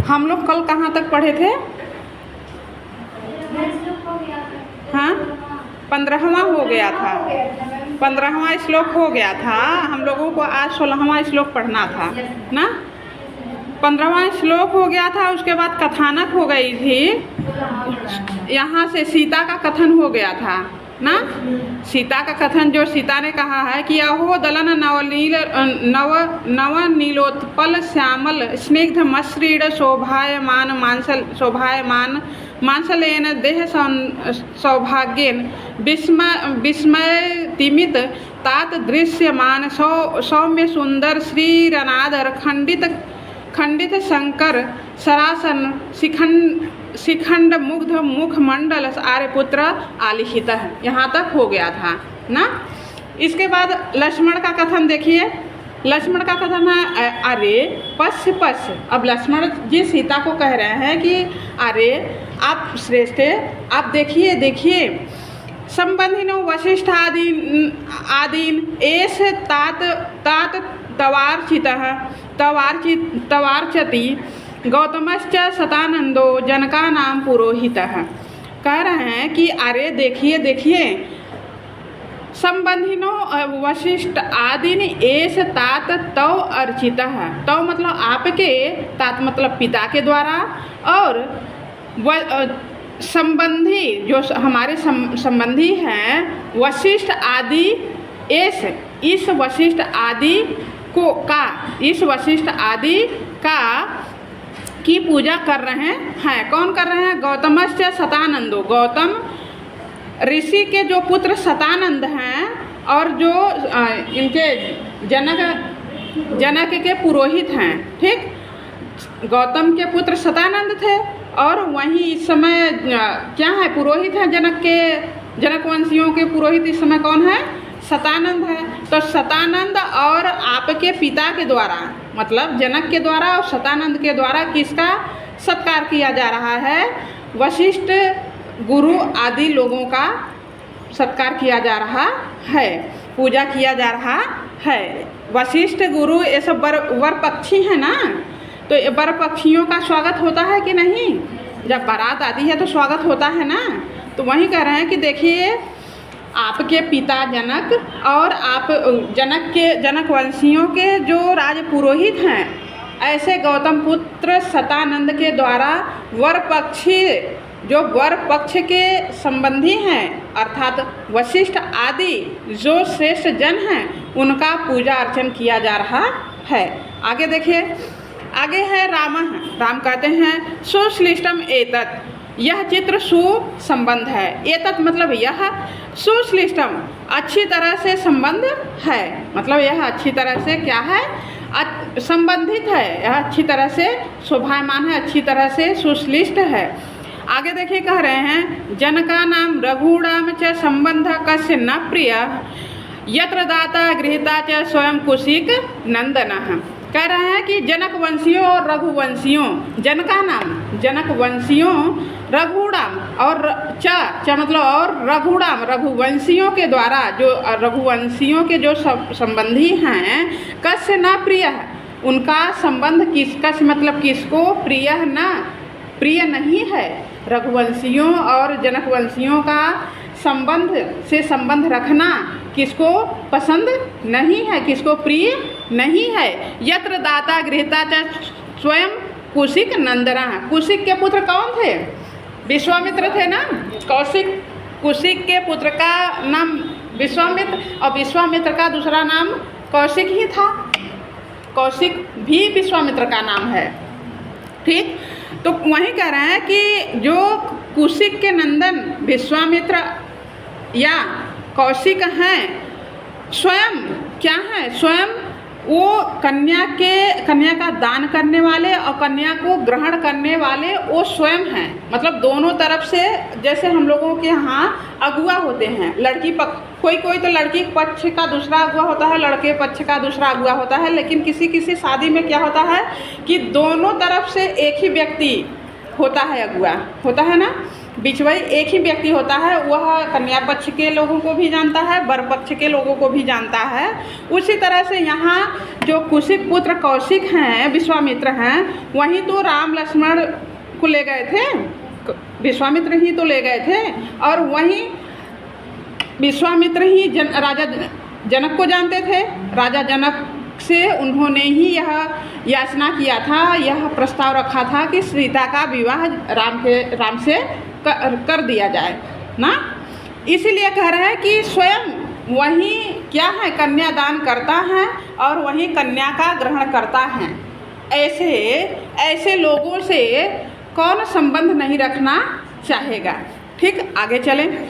हम लोग कल कहाँ तक पढ़े थे? हाँ, 15वां हो गया था, 15वां श्लोक हो गया था। हम लोगों को आज 16वां श्लोक पढ़ना था ना। 15वां श्लोक हो गया था, उसके बाद कथानक हो गई थी। यहाँ से सीता का कथन हो गया था ना। सीता का कथन जो सीता ने कहा है कि अहो दलन नव नीलोत्पल श्यामल स्निग्ध मसृण शोभायमान मांसलेन देह सौभाग्येन विस्मय तिमित तात दृश्यमान सौम्य सुंदर श्रीरनादर खंडित शंकर सरासन शिखंड मुग्ध मुखमंडल आर्यपुत्र आलिखित है। यहाँ तक हो गया था ना। इसके बाद लक्ष्मण का कथन देखिए। लक्ष्मण का कथन है अरे पश्य पश्य। अब लक्ष्मण जी सीता को कह रहे हैं कि अरे आप श्रेष्ठ, आप देखिए देखिए संबंधिनो वशिष्ठ आदीन एष तात तवार्चति गौतमश्च सतानंदो जनकानां पुरोहितः। कह रहे हैं कि अरे देखिए देखिए संबंधिनो वशिष्ठ आदीन एष तात तव अर्चितः। तव मतलब आपके, तात मतलब पिता के द्वारा, और संबंधी जो हमारे संबंधी हैं वशिष्ठ आदि इस वशिष्ठ आदि को का इस वशिष्ठ आदि का की पूजा कर रहे हैं। कौन कर रहे हैं? गौतमश्च सतानंदो। गौतम ऋषि के जो पुत्र सतानंद हैं और जो इनके जनक के पुरोहित हैं। ठीक, गौतम के पुत्र सतानंद थे और वहीं इस समय क्या है? पुरोहित हैं जनकवंशियों के पुरोहित इस समय कौन है? सतानंद है। तो सतानंद और आपके पिता के द्वारा, मतलब जनक के द्वारा और सतानंद के द्वारा किसका सत्कार किया जा रहा है? वशिष्ठ गुरु आदि लोगों का सत्कार किया जा रहा है, पूजा किया जा रहा है। वशिष्ठ गुरु ये सब वर पक्षी हैं ना, तो ये वर पक्षियों का स्वागत होता है कि नहीं? जब बारात आती है तो स्वागत होता है ना। तो वही कह रहे हैं कि देखिए आपके पिता जनक और आप जनकवंशियों के जो राज पुरोहित हैं, ऐसे गौतम पुत्र सतानंद के द्वारा वर पक्षी जो वर पक्ष के संबंधी हैं अर्थात वशिष्ठ आदि जो श्रेष्ठ जन हैं उनका पूजा अर्चन किया जा रहा है। आगे देखिए, आगे है राम कहते हैं सुश्लिष्टम एतत्। यह चित्र सुसंबंध है। एतत् मतलब यह, सुश्लिष्टम अच्छी तरह से संबंध है, मतलब यह अच्छी तरह से क्या है? संबंधित है। यह अच्छी तरह से शोभायमान है, अच्छी तरह से सुश्लिष्ट है। आगे देखिए कह रहे हैं जनका नाम रघुणाम च संबंध कस्य न प्रिय यत्र दाता गृहीता च स्वयं कुशिक नंदनः। कह रहे हैं कि जनकवंशियों और रघुवंशियों, जनका नाम जनकवंशियों, रघुणाम और च मतलब और रघुणाम रघुवंशियों के द्वारा, जो रघुवंशियों के जो संबंधी हैं, कस्य न प्रिय, उनका संबंध कस्य मतलब किसको? प्रिय नहीं है। रघुवंशियों और जनकवंशियों का संबंध रखना किसको पसंद नहीं है, किसको प्रिय नहीं है। यत्र दाता गृहीता च स्वयं कुशिक नंदना। कुशिक के पुत्र कौन थे? विश्वामित्र थे ना। कुशिक के पुत्र का नाम विश्वामित्र और विश्वामित्र का दूसरा नाम कौशिक ही था। कौशिक भी विश्वामित्र का नाम है। ठीक, तो वहीं कह रहे हैं कि जो कुशिक के नंदन विश्वामित्र या कौशिक हैं, स्वयं क्या है? स्वयं वो कन्या का दान करने वाले और कन्या को ग्रहण करने वाले वो स्वयं हैं। मतलब दोनों तरफ से, जैसे हम लोगों के यहाँ अगुआ होते हैं, लड़की पक्ष, कोई तो लड़की पक्ष का दूसरा अगुआ होता है, लड़के पक्ष का दूसरा अगुआ होता है। लेकिन किसी शादी में क्या होता है कि दोनों तरफ से एक ही व्यक्ति होता है, अगुआ होता है ना। बिचवई एक ही व्यक्ति होता है, वह कन्या पक्ष के लोगों को भी जानता है, वर पक्ष के लोगों को भी जानता है। उसी तरह से यहाँ जो कुशिक पुत्र कौशिक हैं, विश्वामित्र हैं, वहीं तो राम लक्ष्मण को ले गए थे, विश्वामित्र ही तो ले गए थे, और वहीं विश्वामित्र ही राजा जनक को जानते थे। राजा जनक से उन्होंने ही यह याचना किया था, यह प्रस्ताव रखा था कि सीता का विवाह राम से कर दिया जाए ना। इसीलिए कह रहे हैं कि स्वयं वही क्या है, कन्यादान करता है और वही कन्या का ग्रहण करता है। ऐसे लोगों से कौन संबंध नहीं रखना चाहेगा। ठीक, आगे चलें।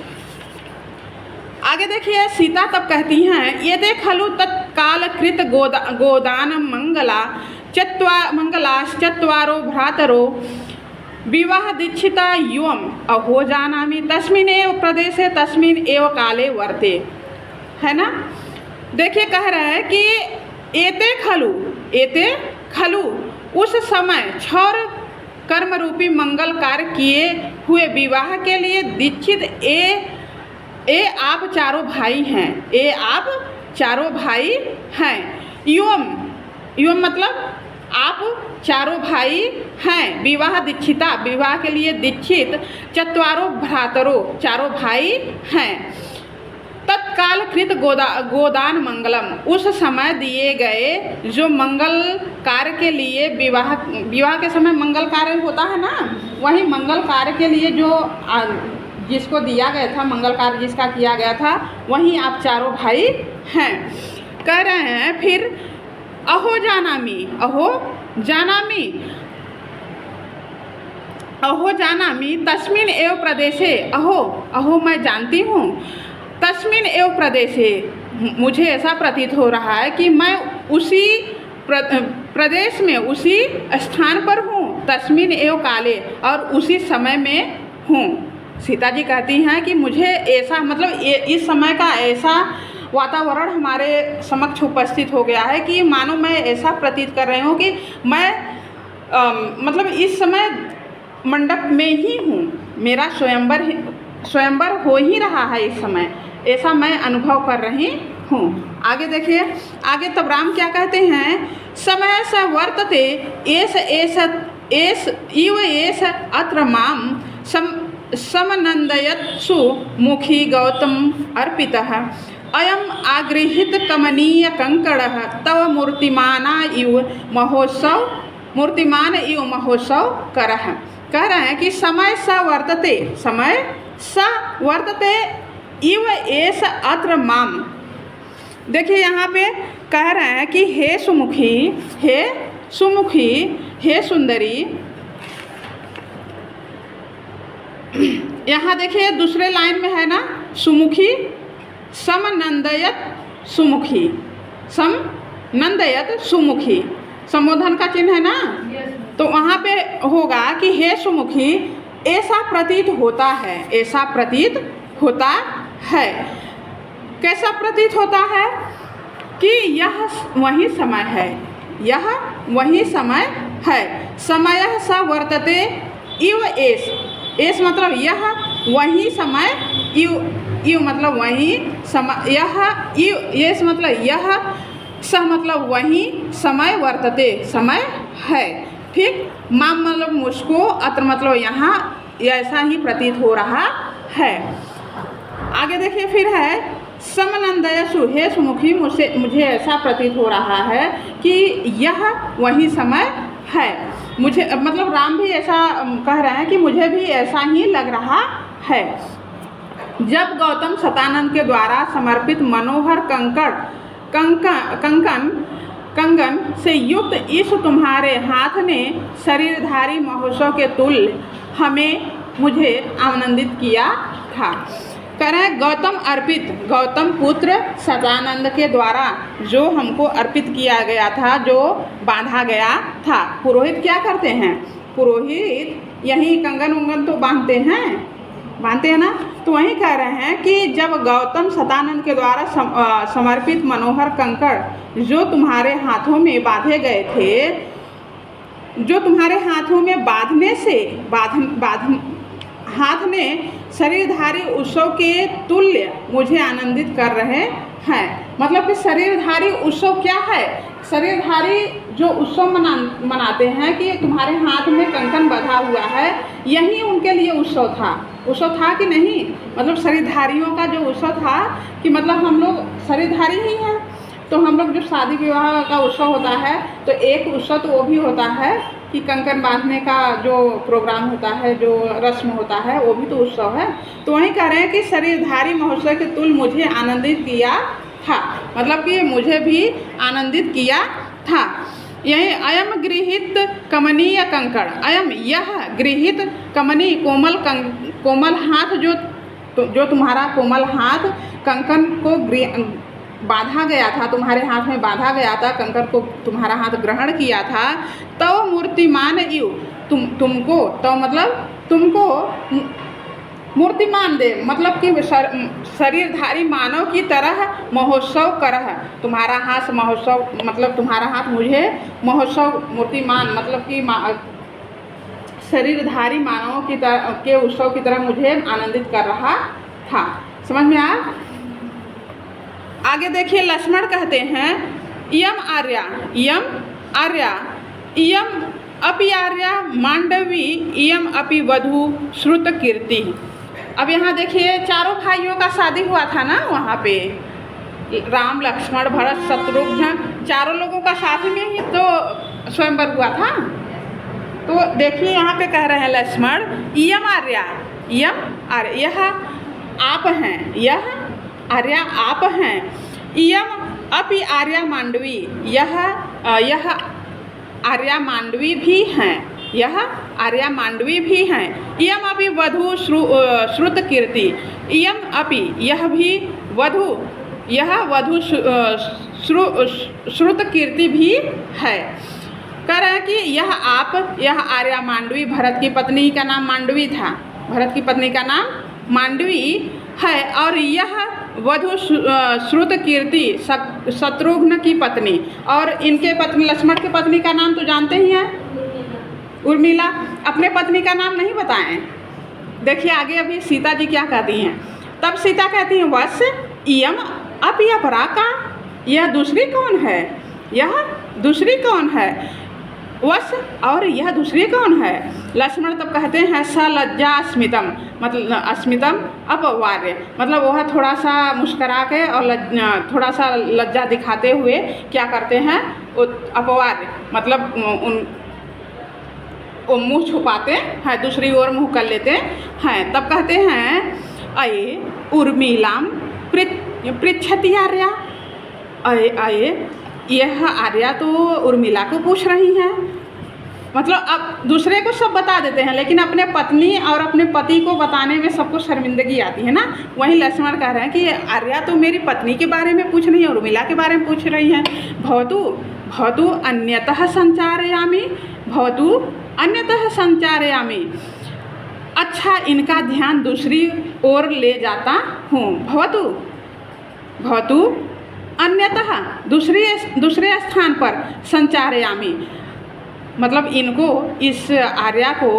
आगे देखिए, सीता तब कहती हैं, ये देख खलु तत्काल कृत गोदान मंगलाश्चत्वारो भ्रातरो विवाह दीक्षिता युवम अहो जानामि तस्मिन् एव प्रदेशे तस्मिन् एव काले वर्ते, है ना। देखिए कह रहे हैं कि एते खलु उस समय क्षौर कर्म रूपी मंगल कार्य किए हुए विवाह के लिए दीक्षित ए आप चारों भाई हैं, आप चारों भाई हैं। युवम मतलब आप चारों भाई हैं। विवाह दीक्षिता, विवाह के लिए दीक्षित। चत्वारो भ्रातरो, चारों भाई हैं। तत्काल कृत गोदान मंगलम, उस समय दिए गए जो मंगल कार्य के लिए विवाह के समय मंगल कार्य होता है ना, वही मंगल कार्य के लिए जो जिसको दिया गया था, मंगल कार्य जिसका किया गया था, वहीं आप चारों भाई हैं। कह रहे हैं फिर अहो जानामि तस्मिन् एव प्रदेशे, अहो मैं जानती हूँ, तस्मिन् एव प्रदेशे, मुझे ऐसा प्रतीत हो रहा है कि मैं उसी प्रदेश में, उसी स्थान पर हूँ, तस्मिन् एव काले, और उसी समय में हूँ। सीता जी कहती हैं कि मुझे ऐसा, मतलब इस समय का ऐसा वातावरण हमारे समक्ष उपस्थित हो गया है कि मानो मैं ऐसा प्रतीत कर रही हूँ कि मैं मतलब इस समय मंडप में ही हूँ, मेरा स्वयंवर हो ही रहा है इस समय, ऐसा मैं अनुभव कर रही हूँ। आगे देखिए, आगे तब राम क्या कहते हैं, समय स वर्तते एस अत्र माम समनंदयत्सु मुखी गौतम अर्पितः अयम आगृहित कमनीय कंकड़ः तव मूर्तिमान इव महोत्सव करः। कह रहे हैं कि समय स वर्तते इव एस अत्र माम। देखिए यहाँ पे कह रहे हैं कि हे सुमुखी, हे सुंदरी। यहाँ देखिए दूसरे लाइन में है ना, सुमुखी, समनंदयत सुमुखी, संबोधन का चिन्ह है ना। तो वहाँ पे होगा कि हे सुमुखी, ऐसा प्रतीत होता है। कैसा प्रतीत होता है कि यह वही समय है, समय स वर्तते इव एस मतलब यह वही समय, इव मतलब वही समय, एस मतलब यह, स मतलब वही समय, वर्तते समय है। ठीक, माम मतलब मुझको, अत्र मतलब यहाँ, ऐसा ही प्रतीत हो रहा है। आगे देखिए फिर है समनंदयसु, हे सुमुखी, मुझे ऐसा प्रतीत हो रहा है कि यह वही समय है। मुझे मतलब राम भी ऐसा कह रहे हैं कि मुझे भी ऐसा ही लग रहा है। जब गौतम शतानंद के द्वारा समर्पित मनोहर कंगन से युक्त इस तुम्हारे हाथ ने शरीरधारी महोत्सव के तुल्य मुझे आनंदित किया था। कह रहे हैं गौतम पुत्र शतानंद के द्वारा जो हमको अर्पित किया गया था, जो बांधा गया था। पुरोहित क्या करते हैं, पुरोहित यही कंगन उंगन तो बांधते हैं ना। तो वही कह रहे हैं कि जब गौतम शतानंद के द्वारा समर्पित मनोहर कंकड़ जो तुम्हारे हाथों में बांधे गए थे, जो तुम्हारे हाथों में बांधने से हाथ ने शरीरधारी उत्सव के तुल्य मुझे आनंदित कर रहे हैं। मतलब कि शरीरधारी उत्सव क्या है? शरीरधारी जो उत्सव मनाते हैं कि तुम्हारे हाथ में कंकन बंधा हुआ है, यही उनके लिए उत्सव था। उत्सव था कि नहीं? मतलब शरीरधारियों का जो उत्सव था कि मतलब हम लोग शरीरधारी ही हैं, तो हम लोग जो शादी विवाह का उत्सव होता है तो एक उत्सव तो वो भी होता है कि कंकन बांधने का जो प्रोग्राम होता है, जो रस्म होता है, वो भी तो उत्सव है। तो वहीं कह रहे हैं कि शरीरधारी महोत्सव के तुल्य मुझे आनंदित किया था, मतलब कि मुझे भी आनंदित किया था। यही अयम गृहीत कमनीय कंकण, अयम यह गृहीत कमनीय कोमल हाथ जो तुम्हारा कोमल हाथ कंकन को बांधा गया था, तुम्हारे हाथ में बांधा गया था, कंकन को तुम्हारा हाथ ग्रहण किया था। तो मूर्तिमान इव तुमको तो मतलब तुमको मूर्तिमान दे, मतलब कि शरीरधारी मानव की तरह महोत्सव करह। तुम्हारा हाथ महोत्सव, मतलब तुम्हारा हाथ मुझे महोत्सव मूर्तिमान मतलब कि शरीरधारी मानवों की तरह के उत्सव की तरह मुझे आनंदित कर रहा था। समझ में आया? आगे देखिए, लक्ष्मण कहते हैं इयम आर्या इयम अपि आर्या मांडवी इयम अपि वधू श्रुत कीर्ति। अब यहाँ देखिए, चारों भाइयों का शादी हुआ था ना, वहाँ पे राम लक्ष्मण भरत शत्रुघ्न चारों लोगों का साथ में ही तो स्वयंवर हुआ था। तो देखिए यहाँ पे कह रहे हैं लक्ष्मण इयम आर्या यह आप हैं, यह आर्या आप हैं। इयम अपि आर्या मांडवी, यह आर्या मांडवी भी हैं, यह आर्या मांडवी भी हैं। इयम अपि वधू श्रुत कीर्ति, इयम अपि यह वधू श्रुत कीर्ति भी है। कह रहे हैं कि यह आर्या मांडवी, भरत की पत्नी का नाम मांडवी था, भरत की पत्नी का नाम मांडवी है, और यह वधू श्रुत कीर्ति शत्रुघ्न की पत्नी, और इनके पत्नी लक्ष्मण की पत्नी का नाम तो जानते ही हैं, उर्मिला। अपने पत्नी का नाम नहीं बताएं। देखिए आगे अभी सीता जी क्या कहती हैं। तब सीता कहती हैं वत्स इयम अपि अपरा का, यह दूसरी कौन है, यह दूसरी कौन है वत्स, और यह दूसरी कौन है। लक्ष्मण तब कहते हैं स लज्जा अस्मितम, मतलब अस्मितम अपवार्य, मतलब वह थोड़ा सा मुस्करा के और थोड़ा सा लज्जा दिखाते हुए क्या करते हैं, अपवार्य मतलब वो मुँह छुपाते हैं, दूसरी ओर मुँह कर लेते हैं। तब कहते हैं अये उर्मिलाम पृच्छति आर्या, अये यह आर्या तो उर्मिला को पूछ रही हैं। मतलब अब दूसरे को सब बता देते हैं, लेकिन अपने पत्नी और अपने पति को बताने में सबको शर्मिंदगी आती है ना। वहीं लक्ष्मण कह रहे हैं कि आर्या तो मेरी पत्नी के बारे में पूछ रही है, उर्मिला के बारे में पूछ रही हैं। भवतु अन्यतः संचारयामि, भवतु अन्यतः संचारयामि, अच्छा इनका ध्यान दूसरी ओर ले जाता हूँ। भवतु अन्यतः दूसरे स्थान पर संचारयामि, मतलब इनको, इस आर्या को,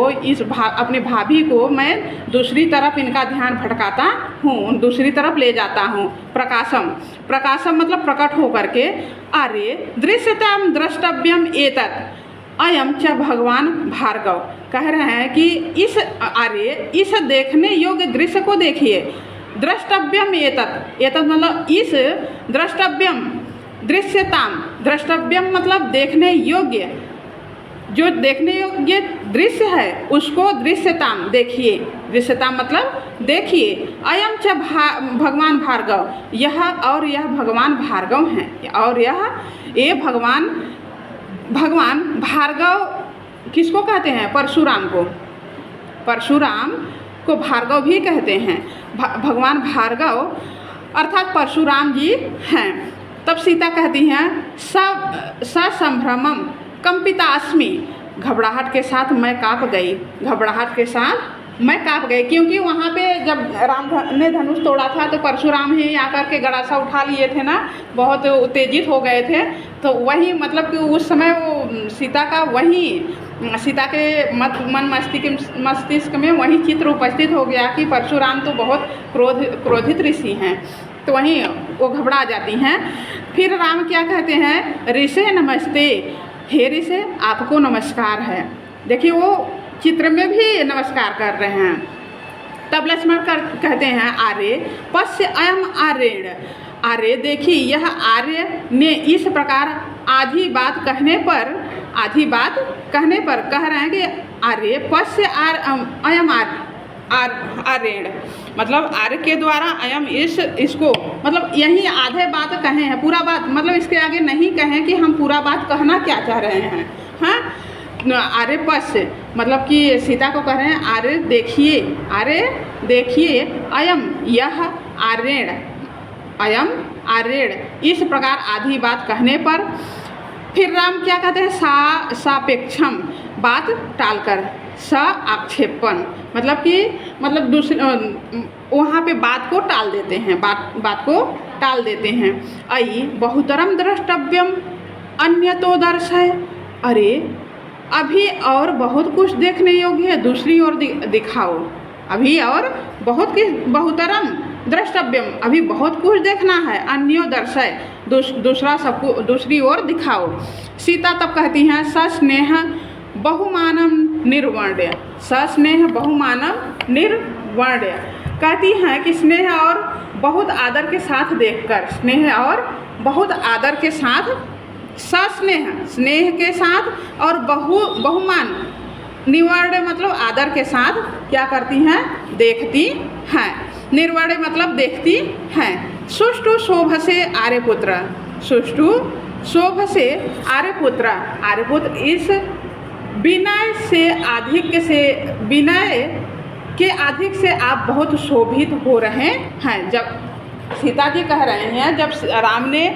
अपने भाभी को मैं दूसरी तरफ इनका ध्यान भटकाता हूँ, दूसरी तरफ ले जाता हूँ। प्रकाशम मतलब प्रकट हो करके। आर्य दृश्यताम द्रष्टव्यम एतत् अयम च भगवान भार्गव, कह रहे हैं कि इस देखने योग्य दृश्य को देखिए। द्रष्टव्यम एतत् मतलब इस द्रष्टव्यम, दृश्यताम, द्रष्टव्यम मतलब देखने योग्य, जो देखने योग्य दृश्य है उसको दृश्यताम देखिए, दृश्यताम मतलब देखिए। अयम च भगवान भार्गव, यह भगवान भार्गव हैं, और ये भगवान भार्गव किसको कहते हैं, परशुराम को भार्गव भी कहते हैं। भगवान भार्गव अर्थात परशुराम जी हैं। तब सीता कहती हैं ससंभ्रमम कंपितास्मि, घबराहट के साथ मैं काँप गई, क्योंकि वहाँ पे जब राम ने धनुष तोड़ा था तो परशुराम ही आकर के गड़ासा उठा लिए थे ना, बहुत उत्तेजित हो गए थे। तो वही मतलब कि उस समय वो सीता का वही सीता के मन मस्तिष्क में वही चित्र उपस्थित हो गया कि परशुराम तो बहुत क्रोधित ऋषि हैं, तो वहीं वो घबरा जाती हैं। फिर राम क्या कहते हैं, ऋषे नमस्ते, हे ऋषे आपको नमस्कार है। देखिए वो चित्र में भी नमस्कार कर रहे हैं। तब लक्ष्मण कहते हैं आर्य पश्य अयम आर्यण, आर्य देखिए यह आर्य ने इस प्रकार आधी बात कहने पर कह रहे हैं कि आर्य पश्य अयम आर्यण, मतलब आर्य के द्वारा अयम इसको मतलब यही आधे बात कहे हैं, पूरा बात मतलब इसके आगे नहीं कहें कि हम पूरा बात कहना क्या चाह रहे हैं। हाँ, आर्य पश्य मतलब कि सीता को कह रहे हैं आर्य देखिए अयम यह आर्यण, अयम आर्यण, इस प्रकार आधी बात कहने पर फिर राम क्या कहते हैं, सापेक्षम बात टालकर, आक्षेपण मतलब कि दूसरे वहाँ पे बात को टाल देते हैं, बात को टाल देते हैं। अयि बहुतरम द्रष्टव्यम अन्यतो दर्शय, अरे अभी और बहुत कुछ देखने योग्य है, दूसरी ओर दिखाओ। अभी और बहुतरम द्रष्टव्यम, अभी बहुत कुछ देखना है, अन्यो दर्शय, दूसरा सबको दूसरी ओर दिखाओ। सीता तब कहती हैं सस्नेह बहुमानम निर्वर्ण्य, सस्नेह बहुमानम निर्वर्ण्य, कहती हैं कि स्नेह और बहुत आदर के साथ देखकर, स्नेह और बहुत आदर के साथ, सस्नेह स्नेह के साथ और बहुमान निर्वर्ण्य मतलब आदर के साथ क्या करती हैं, देखती हैं। निर्वर्ण्य मतलब देखती हैं। सुष्ठु शोभ से आर्यपुत्र, सुष्ठु शोभ से आर्यपुत्र, आर्यपुत्र इस विनय के अधिक से आप बहुत शोभित हो रहे हैं। जब सीता जी कह रहे हैं, जब राम ने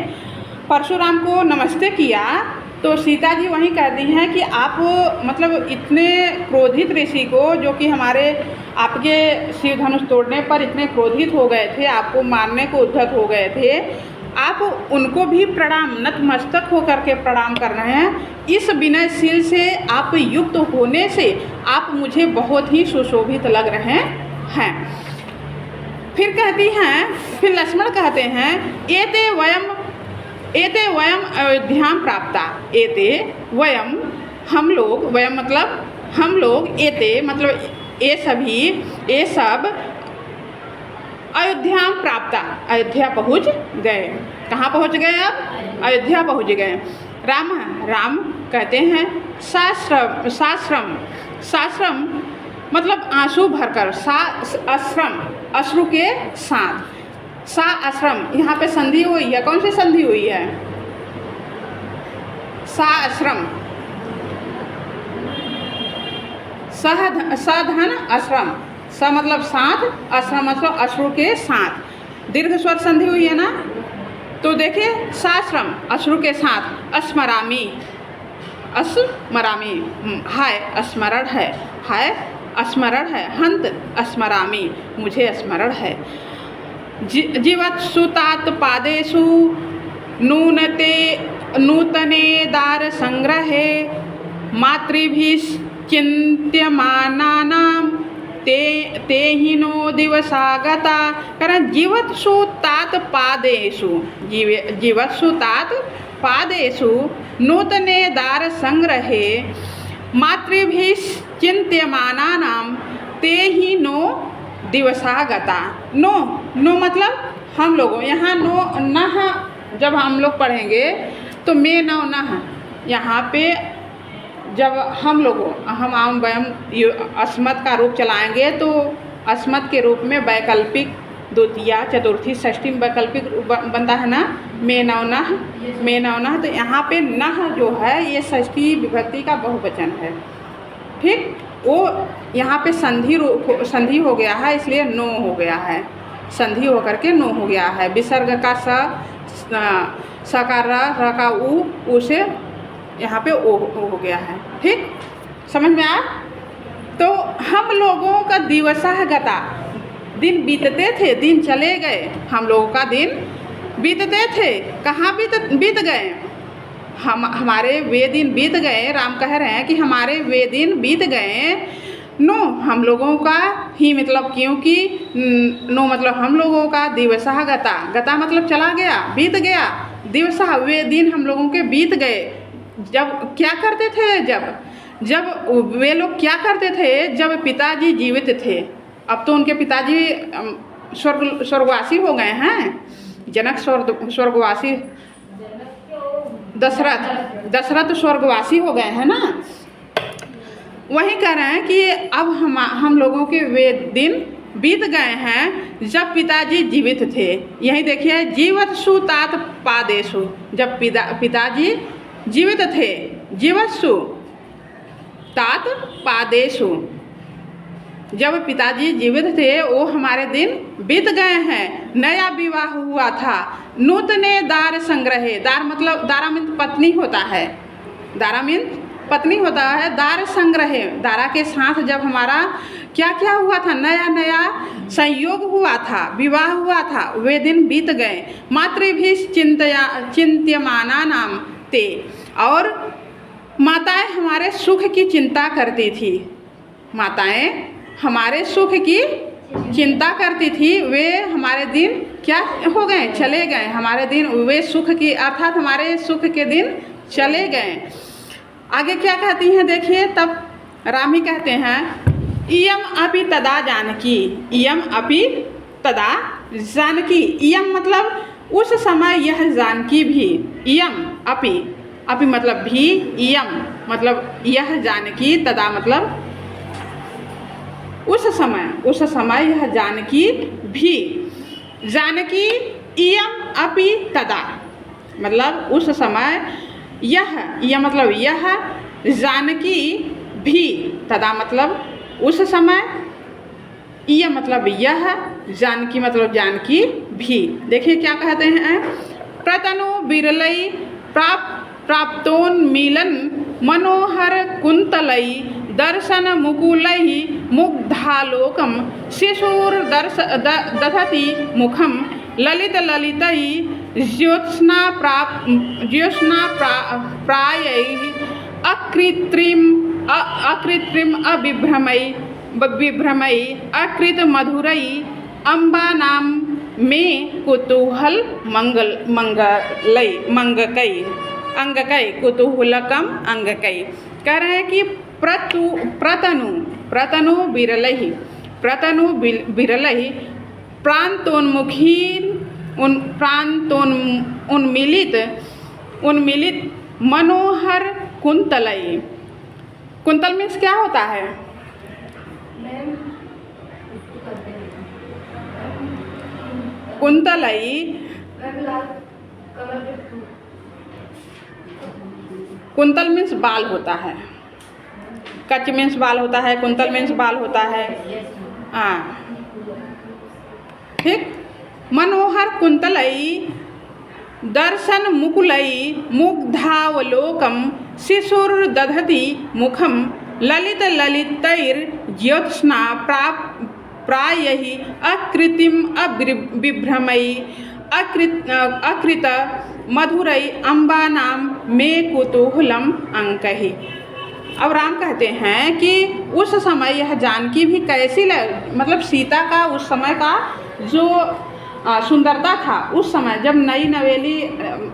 परशुराम को नमस्ते किया तो सीता जी वहीं कहती हैं कि आप मतलब इतने क्रोधित ऋषि को, जो कि हमारे आपके शिव धनुष तोड़ने पर इतने क्रोधित हो गए थे, आपको मारने को उद्धत हो गए थे, आप उनको भी प्रणाम नतमस्तक होकर के प्रणाम कर रहे हैं। इस विनयशील से आप युक्त होने से आप मुझे बहुत ही सुशोभित लग रहे हैं। फिर कहती हैं, फिर लक्ष्मण कहते हैं एते वयम अयोध्याम प्राप्ता, एते वयम हम लोग, वयम मतलब हम लोग, एते मतलब ये सब अयोध्या प्राप्ता, अयोध्या पहुँच गए। कहाँ पहुँच गए? अब अयोध्या पहुँच गए। राम कहते हैं साश्रम मतलब आंसू भरकर, अश्रु के साथ, आश्रम, यहाँ पे संधि हुई है। कौन सी संधि हुई है? आश्रम, सधन आश्रम, मतलब साथ, आश्रम मतलब अश्रु के साथ, दीर्घ स्वर संधि हुई है ना। तो देखिए साश्रम अश्रु के साथ, अस्मरामी हाय स्मरण है, हाय स्मरण है, हंत स्मरामी मुझे स्मरण है। जीवत्सु तात पादेषु नूतने दार संग्रहे मातृभिश्चिन्त्यमानानां ते हीनो दिवसागता। कारण जीवत्सु तात पादेषु नूतने दार संग्रहे मातृभिश्चिन्त्यमानानां ते हीनो दिवसागता। नो मतलब हम लोगों, यहाँ नो नह जब हम लोग पढ़ेंगे तो मे नौ नह, यहाँ पे जब हम लोगों हम आम वयम अस्मत् का रूप चलाएंगे तो अस्मत् के रूप में वैकल्पिक द्वितीया चतुर्थी षष्ठी वैकल्पिक बनता है ना, मे नौ नह। तो यहाँ पे नह जो है ये षष्ठी विभक्ति का बहुवचन है। ठीक, वो यहाँ पे संधि हो गया है, इसलिए नो हो गया है, संधि होकर के नो हो गया है। विसर्ग का स का र का उ से यहाँ पे ओ हो गया है। ठीक, समझ में आया? तो हम लोगों का दिवसागता, दिन बीतते थे, दिन चले गए, हम लोगों का दिन बीतते थे। कहाँ बीत गए? हमारे वे दिन बीत गए, राम कह रहे हैं कि हमारे वे दिन बीत गए, नो हम लोगों का ही मतलब क्योंकि नो मतलब हम लोगों का, दिवसः गता, गता मतलब चला गया, बीत गया, दिवसः वे दिन हम लोगों के बीत गए। जब क्या करते थे, जब वे लोग क्या करते थे, जब पिताजी जीवित थे। अब तो उनके पिताजी स्वर्गवासी हो गए हैं, जनक स्वर्गवासी, दशरथ स्वर्गवासी हो गए हैं ना। वही कह रहे हैं कि अब हम लोगों के वे दिन बीत गए हैं जब पिताजी जीवित थे। यही देखिए, जीवत्सु तात पादेशु, जब पिताजी जीवित थे, जीवत्सु तात पादेशु, जब पिताजी जीवित थे वो हमारे दिन बीत गए हैं। नया विवाह हुआ था, नूतने दार संग्रहे, दार मतलब दारा मीन्स पत्नी होता है, दारा मीन्स पत्नी होता है, दार संग्रहे, दारा के साथ जब हमारा क्या क्या हुआ था, नया नया संयोग हुआ था, विवाह हुआ था, वे दिन बीत गए। मातृभी चिंत्यमाना नाम ते, और माताएं हमारे सुख की चिंता करती थी, माताएं हमारे सुख की चिंता करती थी, वे हमारे दिन क्या हो गए, चले गए, हमारे दिन वे सुख की, अर्थात हमारे सुख के दिन चले गए। आगे क्या कहती हैं देखिए, तब रामी कहते हैं, इयम अपि तदा जानकी, इयम अपि तदा जानकी, इयम मतलब उस समय यह जानकी भी, इयम अपि मतलब भी, इयम मतलब यह जानकी, तदा मतलब उस समय यह जानकी भी, जानकी इयम अपि तदा मतलब उस समय यह मतलब यह, जानकी भी, तदा मतलब उस समय, यह मतलब यह, जानकी मतलब जानकी भी। देखिए क्या कहते हैं, प्रतनु बिरलई प्राप्तोन्मीलन मनोहर कुंतलई दर्शन मुकुलई मुग्धालोकम शिशुर दधति मुखम ललित ललितई ज्योत्स्ना प्रायै अकृत्रिम विभ्रमई अकृत मधुरई अम्बानां में कुतूहल अंगकई कुतूहलकम अंगकई। कह रहे हैं कि प्रतनु बिरलहि उन्मिलित मनोहर कुंतलई। कुंतल मीन्स क्या होता है, कुंतलई कुंतल मीन्स बाल होता है, कच मीन्स बाल होता है, कुंतल मीन्स बाल होता है, हाँ ठीक। मनोहर कुंतलई दर्शन मुकुलई मुग्धावलोकम शिशुर दधति मुखम ललित ललितैर ज्योत्स्ना प्रायहि अकृत्रिम विभ्रमई अकृत मधुरई अम्बानां में कुतूहलम अंकहि। अब राम कहते हैं कि उस समय यह जानकी भी कैसी मतलब सीता का उस समय का जो सुंदरता था, उस समय जब नई नवेली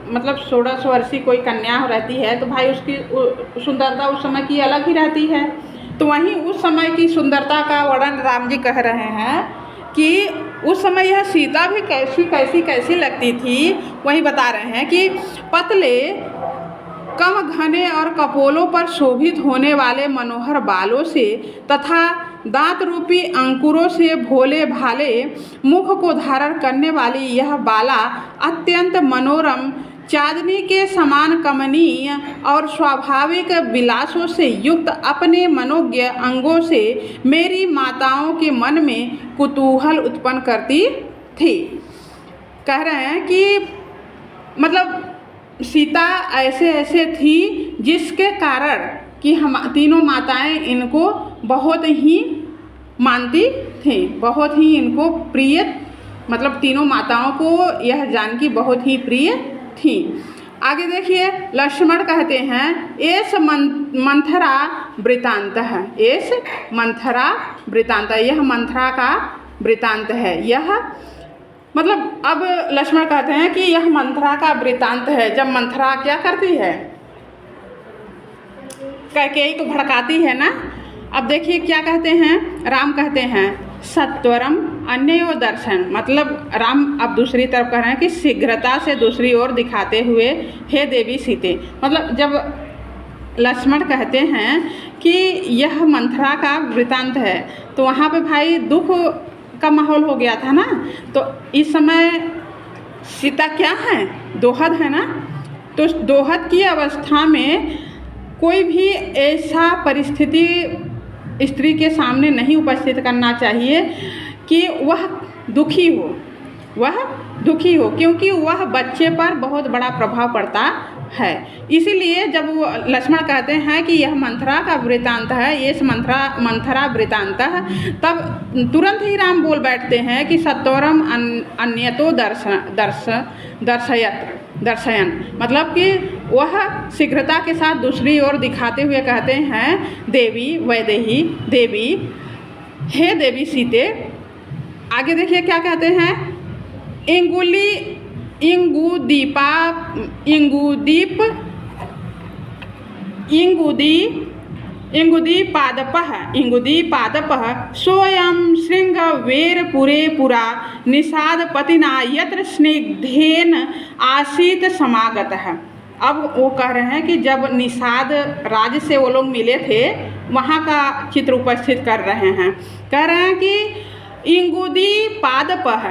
मतलब 16 वर्षीय कोई कन्या रहती है तो भाई उसकी सुंदरता उस समय की अलग ही रहती है। तो वहीं उस समय की सुंदरता का वर्णन राम जी कह रहे हैं कि उस समय यह सीता भी कैसी लगती थी। वहीं बता रहे हैं कि पतले कम घने और कपोलों पर शोभित होने वाले मनोहर बालों से तथा दांत रूपी अंकुरों से भोले भाले मुख को धारण करने वाली यह बाला अत्यंत मनोरम, चांदनी के समान कमनीय और स्वाभाविक विलासों से युक्त अपने मनोज्ञ अंगों से मेरी माताओं के मन में कुतूहल उत्पन्न करती थी। कह रहे हैं कि मतलब सीता ऐसे थी जिसके कारण कि हम तीनों माताएं इनको बहुत ही मानती थीं, बहुत ही इनको प्रिय, मतलब तीनों माताओं को यह जानकी बहुत ही प्रिय थी। आगे देखिए, लक्ष्मण कहते हैं एस मंथरा वृतांत है, एस मंथरा वृतांत, यह मंथरा का वृतांत है। यह मतलब अब लक्ष्मण कहते हैं कि यह मंथरा का वृतांत है। जब मंथरा क्या करती है, कैकेयी को भड़काती है ना। अब देखिए क्या कहते हैं, राम कहते हैं सत्वरम अन्यो दर्शन, मतलब राम अब दूसरी तरफ कह रहे हैं कि शीघ्रता से दूसरी ओर दिखाते हुए हे देवी सीते। मतलब जब लक्ष्मण कहते हैं कि यह मंथरा का वृतांत है तो वहाँ पे भाई दुख का माहौल हो गया था ना। तो इस समय सीता क्या है, दोहद है ना। तो दोहद की अवस्था में कोई भी ऐसा परिस्थिति स्त्री के सामने नहीं उपस्थित करना चाहिए कि वह दुखी हो, क्योंकि वह बच्चे पर बहुत बड़ा प्रभाव पड़ता है। इसीलिए जब वो लक्ष्मण कहते हैं कि यह मंथरा का वृतांत है, ये मंथरा वृतांत है, तब तुरंत ही राम बोल बैठते हैं कि सत्वरम अन्यतो दर्शयन, मतलब कि वह शीघ्रता के साथ दूसरी ओर दिखाते हुए कहते हैं देवी वैदेही, देवी हे देवी सीते। आगे देखिए क्या कहते हैं, इंगुदीपादपः सोऽयं शृङ्गवेरपुरे पुरा निषादपतिना यत्र स्निग्धेन आसीत् समागतः। अब वो कह रहे हैं कि जब निषाद राज से वो लोग मिले थे वहाँ का चित्र उपस्थित कर रहे हैं। कह रहे हैं कि इंगुदीपादपः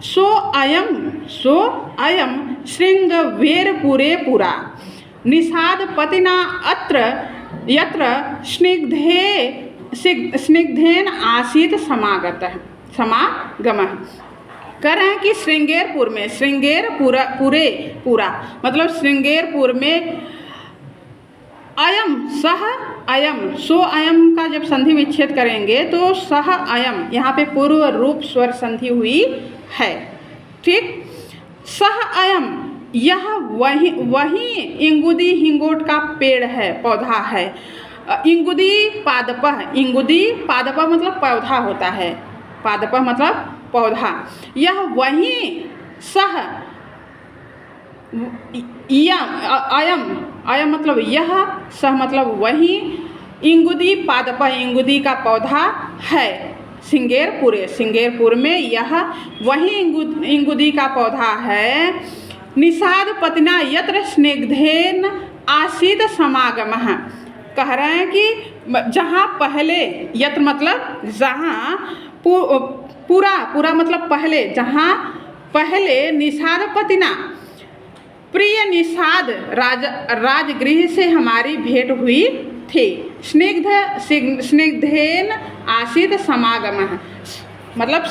सोऽयं शृङ्गवेरपुरे पुरा निषादपतिना यत्र स्निग्धेन आसीत् समागमः। कह रहे हैं कि श्रृंगेरपुर में, मतलब श्रृंगेरपुर में अयम सो अयम का जब संधि विच्छेद करेंगे तो सह अयम, यहाँ पे पूर्व रूप स्वर संधि हुई है, ठीक। सह अयम, यह वही इंगुदी हिंगोट का पेड़ है, पौधा है। इंगुदी पादपः मतलब पौधा होता है, पादपः मतलब पौधा। यह वही सह अयम मतलब यह, सह मतलब वही, इंगुदी पादपः इंगुदी का पौधा है सिंगेरपुर में यह वही इंगुदी का पौधा है। निषाद पतिना यत्र स्निग्धेन आसीत् समागमः। कह रहे हैं कि जहाँ पहले, यत्र मतलब जहाँ, पूरा मतलब पहले, जहाँ पहले निषाद पतिना प्रिय निषाद राजगृह से हमारी भेंट हुई थी, स्निग्धेन आसीत् समागमः, मतलब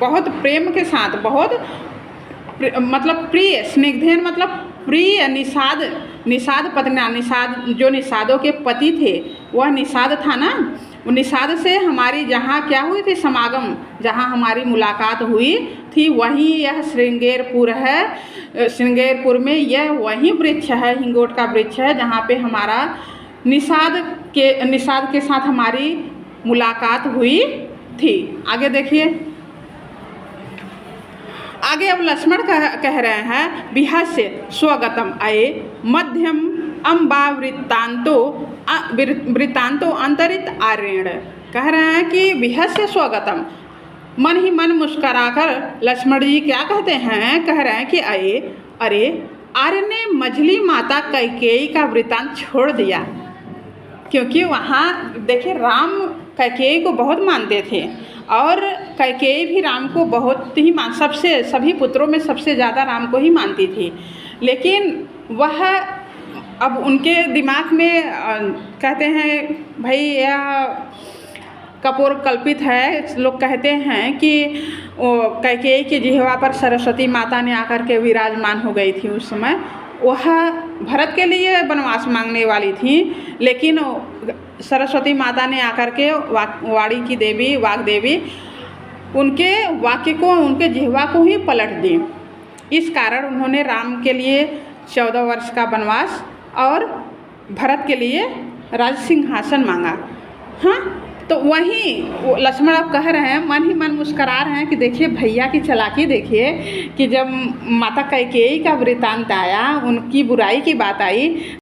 बहुत प्रेम के साथ, बहुत मतलब प्रिय, स्निग्धेन मतलब प्रिय निषाद पतिना, निषाद जो निषादों के पति थे वह निषाद था ना, वो निषाद से हमारी जहाँ क्या हुई थी, समागम, जहाँ हमारी मुलाकात हुई थी वहीं यह श्रृंगेरपुर है। श्रृंगेरपुर में यह वही वृक्ष है, हिंगोट का वृक्ष है, जहाँ पे हमारा निषाद के साथ हमारी मुलाकात हुई थी। आगे देखिए, आगे अब लक्ष्मण कह रहे हैं विहस्य स्वगतम अये मध्यम अम्बा वृत्तांतो अंतरित आर्यण। कह रहे हैं कि विहस्य स्वगतम, मन ही मन मुस्कराकर लक्ष्मण जी क्या कहते हैं, कह रहे हैं कि अरे आर्य ने मझली माता कैकेयी का वृत्तांत छोड़ दिया, क्योंकि वहाँ देखिए राम कैकेयी को बहुत मानते थे और कैकेयी भी राम को बहुत ही सभी पुत्रों में सबसे ज़्यादा राम को ही मानती थी। लेकिन वह अब उनके दिमाग में कहते हैं भाई यह कपोर कल्पित है। लोग कहते हैं कि कैकेयी की जिह्वा पर सरस्वती माता ने आकर के विराजमान हो गई थी। उस समय वह भरत के लिए वनवास मांगने वाली थी, लेकिन सरस्वती माता ने आकर के वाणी की देवी वाग्देवी उनके वाक्य को, उनके जिह्वा को ही पलट दी। इस कारण उन्होंने राम के लिए 14 वर्ष का वनवास और भरत के लिए राज सिंहासन मांगा। हाँ, तो वहीं लक्ष्मण अब कह रहे हैं, मन ही मन मुस्करा रहे हैं कि देखिए भैया की चालाकी देखिए कि जब माता कैकेयी का वृतांत आया, उनकी बुराई की बात आई